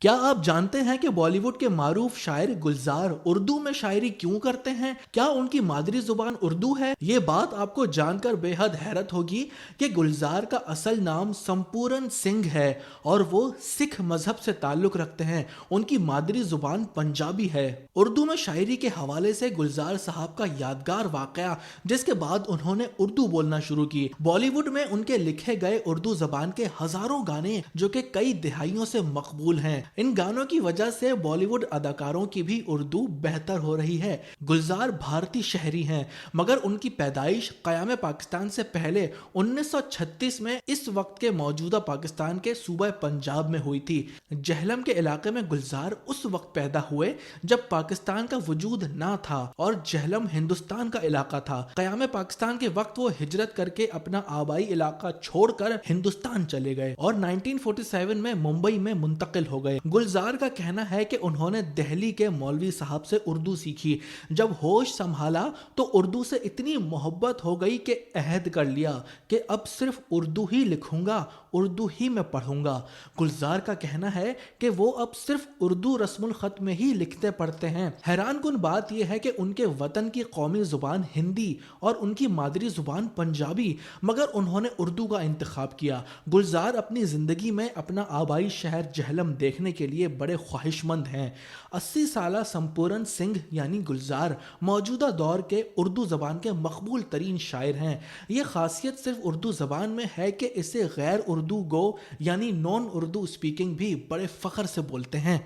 کیا آپ جانتے ہیں کہ بالی ووڈ کے معروف شاعر گلزار اردو میں شاعری کیوں کرتے ہیں؟ کیا ان کی مادری زبان اردو ہے؟ یہ بات آپ کو جان کر بے حد حیرت ہوگی کہ گلزار کا اصل نام سمپورن سنگھ ہے اور وہ سکھ مذہب سے تعلق رکھتے ہیں۔ ان کی مادری زبان پنجابی ہے۔ اردو میں شاعری کے حوالے سے گلزار صاحب کا یادگار واقعہ، جس کے بعد انہوں نے اردو بولنا شروع کی۔ بالی ووڈ میں ان کے لکھے گئے اردو زبان کے ہزاروں گانے جو کہ کئی دہائیوں سے مقبول ہیں، ان گانوں کی وجہ سے بالی ووڈ اداکاروں کی بھی اردو بہتر ہو رہی ہے۔ گلزار بھارتی شہری ہیں، مگر ان کی پیدائش قیام پاکستان سے پہلے 1936 میں اس وقت کے موجودہ پاکستان کے صوبہ پنجاب میں ہوئی تھی۔ جہلم کے علاقے میں گلزار اس وقت پیدا ہوئے جب پاکستان کا وجود نہ تھا اور جہلم ہندوستان کا علاقہ تھا۔ قیام پاکستان کے وقت وہ ہجرت کر کے اپنا آبائی علاقہ چھوڑ کر ہندوستان چلے گئے اور 1947 میں ممبئی میں منتقل ہو گئے۔ گلزار کا کہنا ہے کہ انہوں نے دہلی کے مولوی صاحب سے اردو سیکھی۔ جب ہوش سنبھالا تو اردو سے اتنی محبت ہو گئی کہ عہد کر لیا کہ اب صرف اردو ہی لکھوں گا، اردو ہی میں پڑھوں گا۔ گلزار کا کہنا ہے کہ وہ اب صرف اردو رسم الخط میں ہی لکھتے پڑھتے ہیں۔ حیران کن بات یہ ہے کہ ان کے وطن کی قومی زبان ہندی اور ان کی مادری زبان پنجابی، مگر انہوں نے اردو کا انتخاب کیا۔ گلزار اپنی زندگی میں اپنا آبائی شہر جہلم دیکھنے کے لیے بڑے خواہش مند ہیں۔ 80 سالہ سمپورن سنگھ یعنی گلزار موجودہ دور کے اردو زبان کے مقبول ترین شاعر ہیں۔ یہ خاصیت صرف اردو زبان میں ہے کہ اسے غیر اردو گو یعنی نان اردو اسپیکنگ بھی بڑے فخر سے بولتے ہیں۔